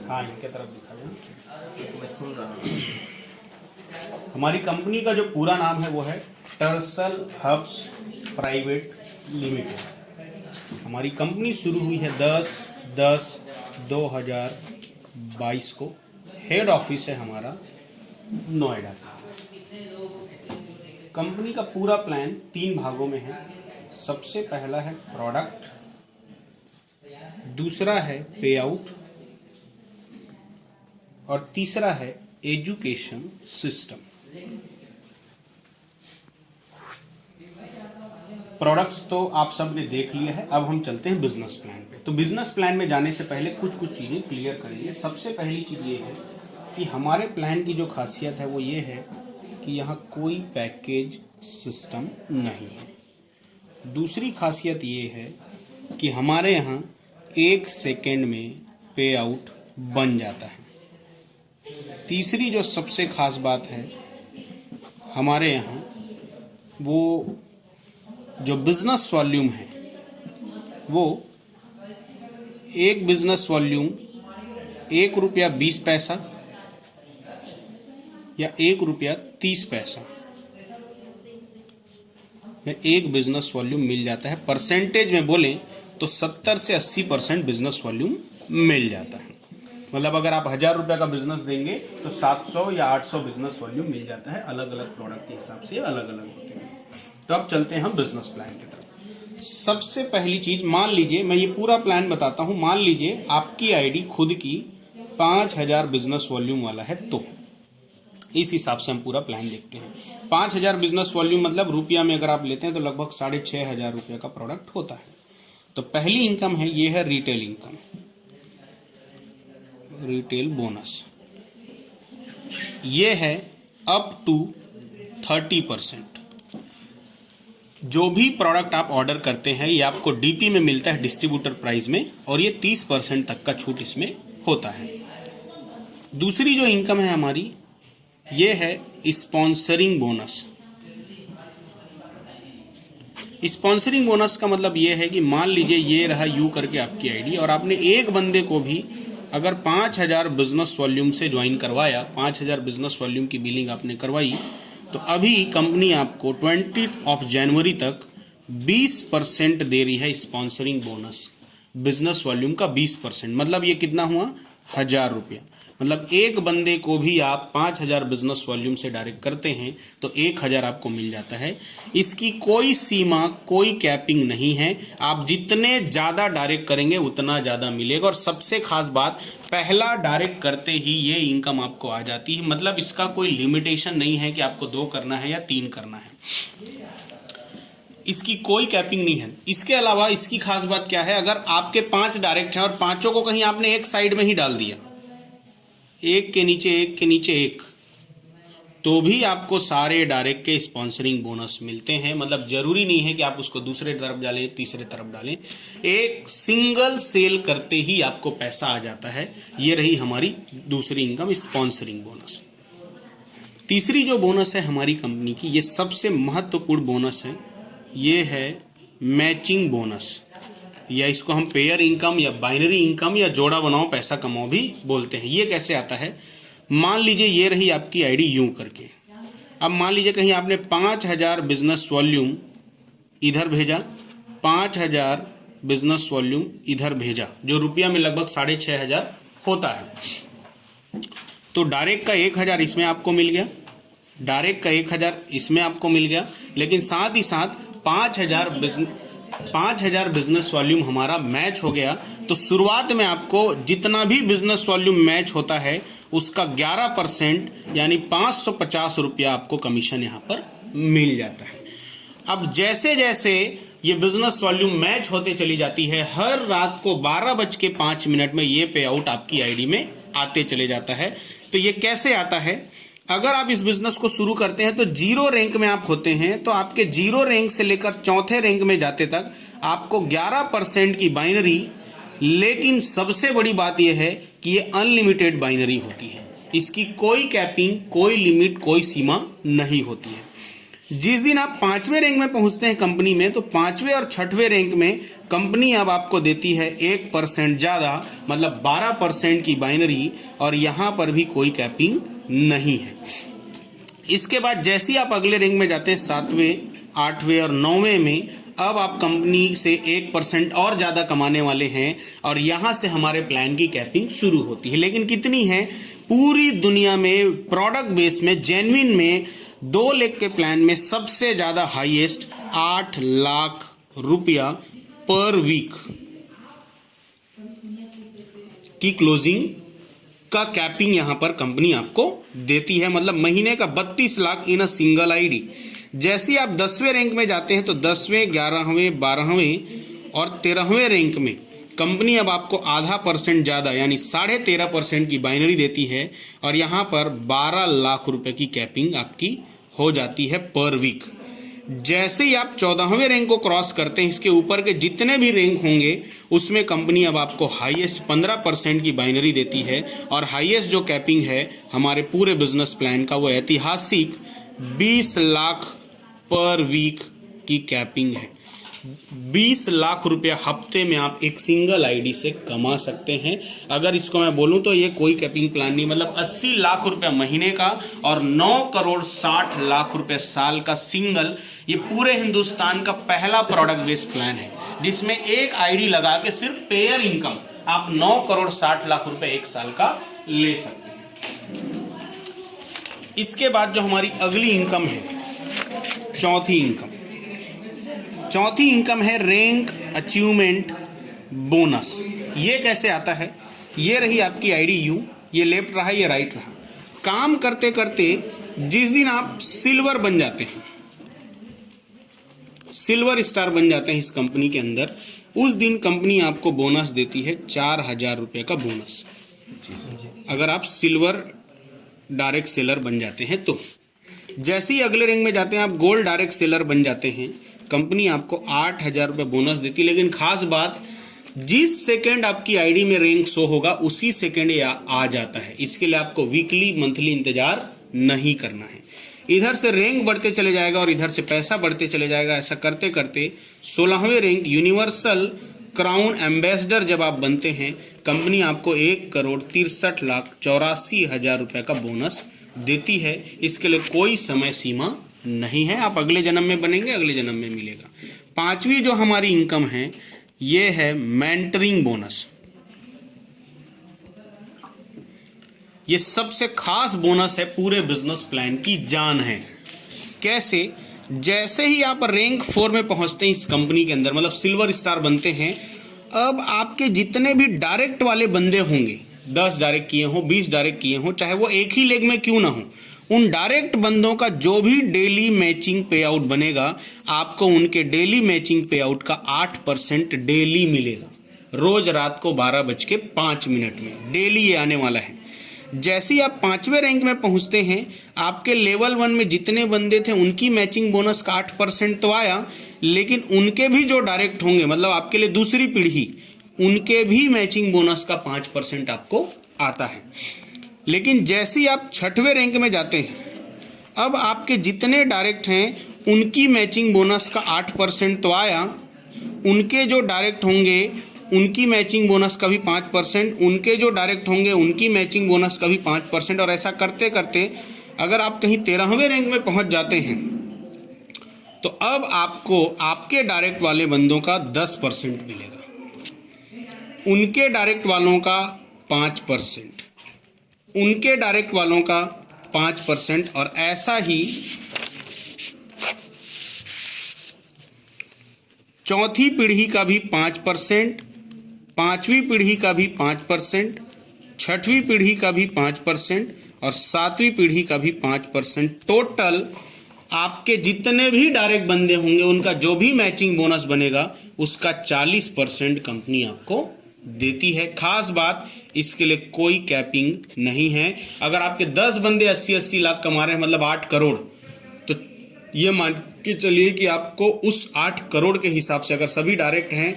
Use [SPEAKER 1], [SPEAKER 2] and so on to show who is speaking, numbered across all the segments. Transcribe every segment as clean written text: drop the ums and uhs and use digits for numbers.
[SPEAKER 1] हाँ, इनके तरफ दिखा देना। मैं सुन रहा हूँ। हमारी कंपनी का जो पूरा नाम है वो है टर्सल हब्स प्राइवेट लिमिटेड। हमारी कंपनी शुरू हुई है 10/10/2022 को। हेड ऑफिस है हमारा नोएडा। कंपनी का पूरा प्लान 3 भागों में है। सबसे पहला है प्रोडक्ट, दूसरा है पे आउट और तीसरा है एजुकेशन सिस्टम। प्रोडक्ट्स तो आप सब ने देख लिया है। अब हम चलते हैं बिजनेस प्लान पे। तो बिजनेस प्लान में जाने से पहले कुछ चीज़ें क्लियर करेंगे। सबसे पहली चीज़ ये है कि हमारे प्लान की जो खासियत है वो ये है कि यहाँ कोई पैकेज सिस्टम नहीं है। दूसरी खासियत ये है कि हमारे यहाँ 1 सेकेंड में पे आउट बन जाता है। तीसरी जो सबसे खास बात है हमारे यहाँ, वो जो बिजनेस वॉल्यूम है वो एक बिजनेस वॉल्यूम ₹1.20 या ₹1.30 में एक बिजनेस वॉल्यूम मिल जाता है। परसेंटेज में बोलें तो 70 से 80% बिजनेस वॉल्यूम मिल जाता है। मतलब अगर आप 1000 रुपये का बिजनेस देंगे तो 700 या 800 बिजनेस वॉल्यूम मिल जाता है। अलग अलग प्रोडक्ट के हिसाब से अलग अलग होते हैं। तो अब चलते हैं हम बिजनेस प्लान की तरफ। सबसे पहली चीज, मान लीजिए मैं ये पूरा प्लान बताता हूँ। मान लीजिए आपकी आईडी खुद की 5000 बिजनेस वॉल्यूम वाला है, तो इस हिसाब से हम पूरा प्लान देखते हैं। 5000 बिजनेस वॉल्यूम मतलब रुपया में अगर आप लेते हैं तो लगभग 6500 रुपये का प्रोडक्ट होता है। तो पहली इनकम है, ये है रिटेल इनकम, रिटेल बोनस। ये है अप टू 30%। जो भी प्रोडक्ट आप ऑर्डर करते हैं ये आपको डीपी में मिलता है, डिस्ट्रीब्यूटर प्राइस में, और ये 30% तक का छूट इसमें होता है। दूसरी जो इनकम है हमारी, ये है स्पॉन्सरिंग बोनस। स्पॉन्सरिंग बोनस का मतलब ये है कि मान लीजिए ये रहा यू करके आपकी आईडी, और आपने एक बंदे को भी अगर 5000 बिजनेस वॉल्यूम से ज्वाइन करवाया, 5000 बिजनेस वॉल्यूम की बिलिंग आपने करवाई, तो अभी कंपनी आपको 20 जनवरी तक 20% दे रही है स्पॉन्सरिंग बोनस। बिजनेस वॉल्यूम का 20%, मतलब ये कितना हुआ, 1000 रुपया। मतलब एक बंदे को भी आप 5000 बिजनेस वॉल्यूम से डायरेक्ट करते हैं तो 1000 आपको मिल जाता है। इसकी कोई सीमा, कोई कैपिंग नहीं है। आप जितने ज़्यादा डायरेक्ट करेंगे उतना ज़्यादा मिलेगा। और सबसे खास बात, पहला डायरेक्ट करते ही ये इनकम आपको आ जाती है। मतलब इसका कोई लिमिटेशन नहीं है कि आपको 2 करना है या 3 करना है। इसकी कोई कैपिंग नहीं है। इसके अलावा इसकी खास बात क्या है, अगर आपके 5 डायरेक्ट हैं और पांचों को कहीं आपने एक साइड में ही डाल दिया, एक के नीचे एक के नीचे एक, तो भी आपको सारे डायरेक्ट के स्पॉन्सरिंग बोनस मिलते हैं। मतलब जरूरी नहीं है कि आप उसको दूसरे तरफ डालें, तीसरे तरफ डालें, एक सिंगल सेल करते ही आपको पैसा आ जाता है। ये रही हमारी दूसरी इनकम, स्पॉन्सरिंग बोनस। तीसरी जो बोनस है हमारी कंपनी की, ये सबसे महत्वपूर्ण बोनस है, ये है मैचिंग बोनस, या इसको हम पेयर इनकम या बाइनरी इनकम या जोड़ा बनाओ पैसा कमाओ भी बोलते हैं। ये कैसे आता है, मान लीजिए ये रही आपकी आईडी यूं करके। अब मान लीजिए कहीं आपने 5000 बिजनेस वॉल्यूम इधर भेजा, 5000 बिजनेस वॉल्यूम इधर भेजा, जो रुपया में लगभग 6500 होता है। तो डायरेक्ट का 1000 इसमें आपको मिल गया, डायरेक्ट का 1000 इसमें आपको मिल गया, लेकिन साथ ही साथ 5000 बिजनेस वॉल्यूम हमारा मैच हो गया। तो शुरुआत में आपको जितना भी बिजनेस वॉल्यूम मैच होता है उसका 11% यानी 550 रुपया आपको कमीशन यहाँ पर मिल जाता है। अब जैसे जैसे ये बिजनेस वॉल्यूम मैच होते चली जाती है, हर रात को 12:05 में ये पे आउट आपकी आईडी में आते चले जाता है। तो ये कैसे आता है, अगर आप इस बिजनेस को शुरू करते हैं तो 0 रैंक में आप होते हैं, तो आपके 0 रैंक से लेकर 4थे रैंक में जाते तक आपको 11% की बाइनरी, लेकिन सबसे बड़ी बात यह है कि ये अनलिमिटेड बाइनरी होती है। इसकी कोई कैपिंग, कोई लिमिट, कोई सीमा नहीं होती है। जिस दिन आप 5वें रैंक में पहुंचते हैं कंपनी में, तो 5वें और 6वें रैंक में कंपनी अब आपको देती है 1% ज़्यादा, मतलब 12% की बाइनरी, और यहाँ पर भी कोई कैपिंग नहीं है। इसके बाद जैसे ही आप अगले रैंक में जाते हैं 7वें, 8वें और 9वें में, अब आप कंपनी से 1% और ज़्यादा कमाने वाले हैं और यहाँ से हमारे प्लान की कैपिंग शुरू होती है। लेकिन कितनी है? पूरी दुनिया में प्रोडक्ट बेस में जेन्युइन में 2 लाख के प्लान में सबसे ज़्यादा हाईएस्ट 8 लाख रुपया पर वीक की क्लोजिंग का कैपिंग यहाँ पर कंपनी आपको देती है, मतलब महीने का 32 लाख इन अ सिंगल आईडी। जैसे आप 10वें रैंक में जाते हैं तो 10वें, 11वें, 12वें और 13वें रैंक में कंपनी अब आपको आधा % ज़्यादा यानी 13.5% की बाइनरी देती है और यहाँ पर 12 लाख रुपए की कैपिंग आपकी हो जाती है पर वीक। जैसे ही आप 14वें रैंक को क्रॉस करते हैं, इसके ऊपर के जितने भी रैंक होंगे उसमें कंपनी अब आपको हाईएस्ट 15% की बाइनरी देती है और हाईएस्ट जो कैपिंग है हमारे पूरे बिजनेस प्लान का वो ऐतिहासिक 20 लाख पर वीक की कैपिंग है। 20 लाख रुपया हफ्ते में आप एक सिंगल आईडी से कमा सकते हैं। अगर इसको मैं बोलूं तो ये कोई कैपिंग प्लान नहीं, मतलब 80 लाख रुपया महीने का और 9 करोड़ 60 लाख रुपए साल का सिंगल, ये पूरे हिंदुस्तान का पहला प्रोडक्ट बेस्ड प्लान है जिसमें एक आईडी लगा के सिर्फ पेयर इनकम आप 9 करोड़ 60 लाख रुपए एक साल का ले सकते हैं। इसके बाद जो हमारी अगली इनकम है, चौथी इनकम है रैंक अचीवमेंट बोनस। ये कैसे आता है? ये रही आपकी आईडी यू, ये लेफ्ट रहा, ये राइट रहा। काम करते करते जिस दिन आप सिल्वर बन जाते हैं, सिल्वर स्टार बन जाते हैं इस कंपनी के अंदर, उस दिन कंपनी आपको बोनस देती है 4000 रुपये का बोनस। अगर आप सिल्वर डायरेक्ट सेलर बन जाते हैं तो जैसे ही अगले रैंक में जाते हैं आप गोल्ड डायरेक्ट सेलर बन जाते हैं, कंपनी आपको 8000 रुपये बोनस देती है। लेकिन खास बात, जिस सेकंड आपकी आईडी में रैंक शो होगा उसी सेकंड ये आ जाता है। इसके लिए आपको वीकली मंथली इंतजार नहीं करना है। इधर से रैंक बढ़ते चले जाएगा और इधर से पैसा बढ़ते चले जाएगा। ऐसा करते करते 16वें रैंक यूनिवर्सल क्राउन एम्बेसडर जब आप बनते हैं, कंपनी आपको 1 करोड़ 63 लाख 84 हजार रुपये का बोनस देती है। इसके लिए कोई समय सीमा नहीं है, आप अगले जन्म में बनेंगे, अगले जन्म में मिलेगा। 5वीं जो हमारी इनकम है ये है मेंटरिंग बोनस। ये सबसे खास बोनस है, पूरे बिजनेस प्लान की जान है। कैसे? जैसे ही आप रैंक 4 में पहुंचते हैं इस कंपनी के अंदर, मतलब सिल्वर स्टार बनते हैं, अब आपके जितने भी डायरेक्ट वाले बंदे होंगे, 10 डायरेक्ट किए हों, 20 डायरेक्ट किए हों, चाहे वो एक ही लेग में क्यों ना हो, उन डायरेक्ट बंदों का जो भी डेली मैचिंग पे आउट बनेगा, आपको उनके डेली मैचिंग पे आउट का 8% डेली मिलेगा। रोज रात को 12:05 में डेली ये आने वाला है। जैसे ही आप 5वें रैंक में पहुंचते हैं, आपके लेवल 1 में जितने बंदे थे उनकी मैचिंग बोनस का 8% तो आया, लेकिन उनके भी जो डायरेक्ट होंगे, मतलब आपके लिए दूसरी पीढ़ी, उनके भी मैचिंग बोनस का 5% आपको आता है। लेकिन जैसे ही आप 6वें रैंक में जाते हैं, अब आपके जितने डायरेक्ट हैं उनकी मैचिंग बोनस का 8% तो आया, उनके जो डायरेक्ट होंगे उनकी मैचिंग बोनस का भी 5%, उनके जो डायरेक्ट होंगे उनकी मैचिंग बोनस का भी 5%, और ऐसा करते करते अगर आप कहीं 13वें रैंक में पहुंच जाते हैं तो अब आपको आपके डायरेक्ट वाले बंदों का 10% मिलेगा, उनके डायरेक्ट वालों का 5%, उनके डायरेक्ट वालों का 5%, और ऐसा ही चौथी पीढ़ी का भी 5%, 5वीं पीढ़ी का भी 5%, 6वीं पीढ़ी का भी 5% और 7वीं पीढ़ी का भी 5%। टोटल आपके जितने भी डायरेक्ट बंदे होंगे उनका जो भी मैचिंग बोनस बनेगा उसका 40% कंपनी आपको देती है। खास बात, इसके लिए कोई कैपिंग नहीं है। अगर आपके 10 बंदे 80-80 लाख कमा रहे हैं, मतलब 8 करोड़, तो ये मान के चलिए कि आपको उस 8 करोड़ के हिसाब से अगर सभी डायरेक्ट हैं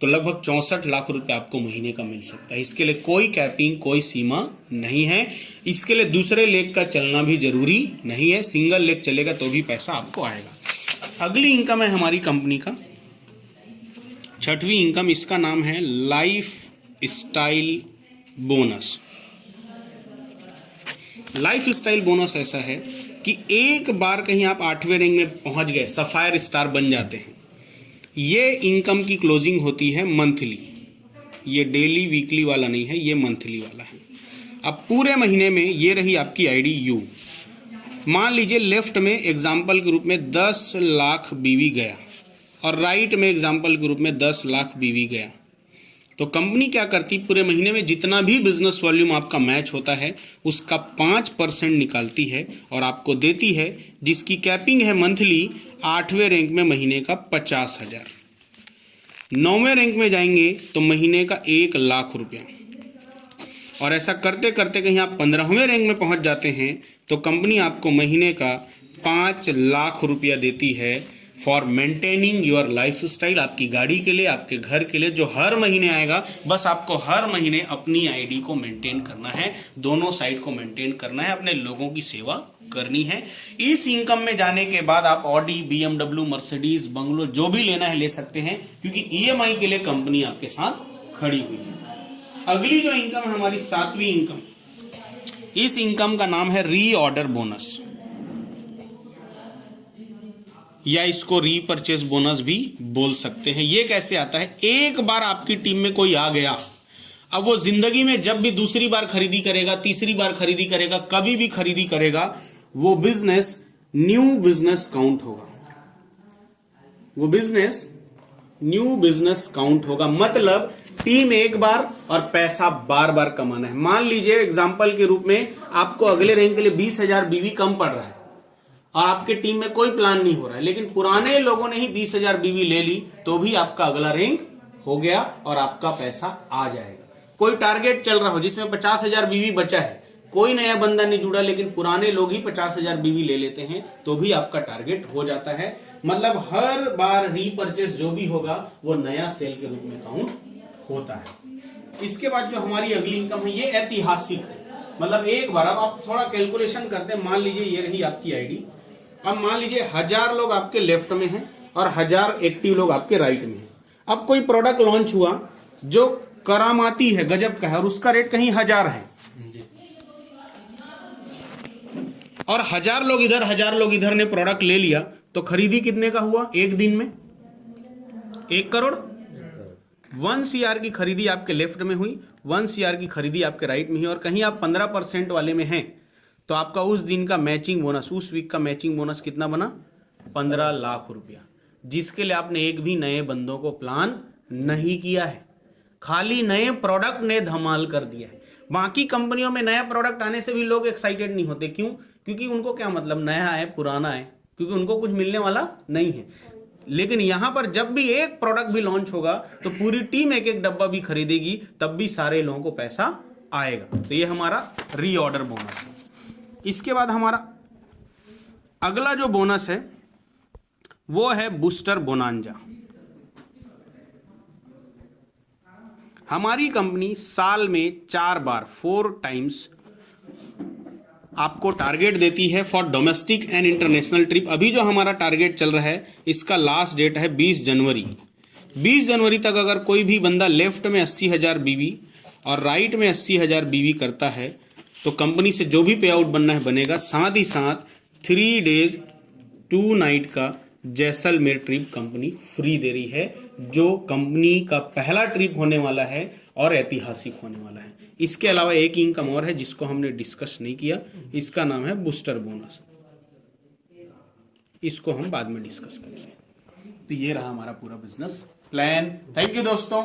[SPEAKER 1] तो लगभग 64 लाख रुपए आपको महीने का मिल सकता है। इसके लिए कोई कैपिंग, कोई सीमा नहीं है। इसके लिए दूसरे लेग का चलना भी जरूरी नहीं है, सिंगल लेग चलेगा तो भी पैसा आपको आएगा। अगली इनकम है हमारी कंपनी का छठवीं इनकम, इसका नाम है life style bonus. Life style bonus ऐसा है कि एक बार कहीं आप 8वें रैंक में पहुंच गए, सफायर स्टार बन जाते हैं, ये इनकम की क्लोजिंग होती है मंथली। ये डेली वीकली वाला नहीं है, ये मंथली वाला है। अब पूरे महीने में ये रही आपकी आईडी यू। मान लीजिए लेफ्ट में एग्जाम्पल के रूप में 10 लाख बीवी गया और राइट में एग्जाम्पल के रूप में 10 लाख बीवी गया, तो कंपनी क्या करती, पूरे महीने में जितना भी बिजनेस वॉल्यूम आपका मैच होता है उसका 5% निकालती है और आपको देती है, जिसकी कैपिंग है मंथली 8वें रैंक में महीने का 50,000। 9वें रैंक में जाएंगे तो महीने का 1 लाख रुपया, और ऐसा करते करते कहीं आप 15वें रैंक में पहुंच जाते हैं तो कंपनी आपको महीने का 5 लाख रुपया देती है for maintaining your life style. आपकी गाड़ी के लिए, आपके घर के लिए, जो हर महीने आएगा। बस आपको हर महीने अपनी आईडी को मेंटेन करना है, दोनों साइड को मेंटेन करना है, अपने लोगों की सेवा करनी है। इस इनकम में जाने के बाद आप ऑडी, BMW, मर्सिडीज, बंगलो जो भी लेना है ले सकते हैं, क्योंकि EMI के लिए कंपनी आपके साथ खड़ी हुई है। अगली जो इनकम है हमारी 7वीं इनकम, इस इनकम का नाम है रीऑर्डर बोनस, या इसको रीपरचेज बोनस भी बोल सकते हैं। ये कैसे आता है, एक बार आपकी टीम में कोई आ गया, अब वो जिंदगी में जब भी दूसरी बार खरीदी करेगा, तीसरी बार खरीदी करेगा, कभी भी खरीदी करेगा, वो बिजनेस न्यू बिजनेस काउंट होगा। वो बिजनेस न्यू बिजनेस काउंट होगा, मतलब टीम एक बार और पैसा बार बार कमाना है। मान लीजिए एग्जांपल के रूप में आपको अगले रैंक के लिए 20,000 बीवी कम पड़ रहा है और आपके टीम में कोई प्लान नहीं हो रहा है, लेकिन पुराने लोगों ने ही 20,000 बीवी ले ली, तो भी आपका अगला रैंक हो गया और आपका पैसा आ जाएगा। कोई टारगेट चल रहा हो जिसमें 50,000 बीवी बचा है, कोई नया बंदा नहीं जुड़ा, लेकिन पुराने लोग ही 50,000 बीवी ले लेते हैं, तो भी आपका टारगेट हो जाता है। मतलब हर बार रीपरचेस जो भी होगा वो नया सेल के रूप में काउंट होता है। इसके बाद जो हमारी अगली इनकम है ये ऐतिहासिक है, मतलब एक बार, अब आप थोड़ा कैलकुलेशन करते हैं। मान लीजिए ये रही आपकी आईडी, अब मान लीजिए 1000 लोग आपके लेफ्ट में हैं और 1000 एक्टिव लोग आपके राइट में हैं। अब कोई प्रोडक्ट लॉन्च हुआ जो करामाती है, गजब का है, और उसका रेट कहीं 1000 है, और 1000 लोग इधर 1000 लोग इधर ने प्रोडक्ट ले लिया, तो खरीदी कितने का हुआ एक दिन में? 1 करोड़। 1 CR की खरीदी आपके लेफ्ट में हुई, 1 CR की खरीदी आपके राइट में हुई, और कहीं आप 15% वाले में हैं तो आपका उस दिन का मैचिंग बोनस, उस वीक का मैचिंग बोनस कितना बना? 15 लाख रुपया, जिसके लिए आपने एक भी नए बंदों को प्लान नहीं किया है, खाली नए प्रोडक्ट ने धमाल कर दिया है। बाकी कंपनियों में नया प्रोडक्ट आने से भी लोग एक्साइटेड नहीं होते, क्यों? क्योंकि उनको क्या मतलब, नया है पुराना है, क्योंकि उनको कुछ मिलने वाला नहीं है। लेकिन यहां पर जब भी एक प्रोडक्ट भी लॉन्च होगा तो पूरी टीम एक एक डब्बा भी खरीदेगी, तब भी सारे लोगों को पैसा आएगा। तो ये हमारा रीऑर्डर बोनस है। इसके बाद हमारा अगला जो बोनस है वो है बूस्टर बोनांजा। हमारी कंपनी साल में 4 बार 4 टाइम्स आपको टारगेट देती है for domestic and international trip. अभी जो हमारा टारगेट चल रहा है इसका लास्ट डेट है 20 जनवरी। 20 जनवरी तक अगर कोई भी बंदा लेफ्ट में 80,000 बीवी और राइट में 80,000 बीवी करता है तो कंपनी से जो भी पे आउट बनना है बनेगा। साथ ही साथ 3 डेज 2 नाइट का जैसलमेर ट्रिप कंपनी फ्री दे रही है, जो कंपनी का पहला ट्रिप होने वाला है और ऐतिहासिक होने वाला है। इसके अलावा एक इनकम और है जिसको हमने डिस्कस नहीं किया, इसका नाम है बूस्टर बोनस। इसको हम बाद में डिस्कस करेंगे। तो ये रहा हमारा पूरा बिजनेस प्लान। थैंक यू दोस्तों।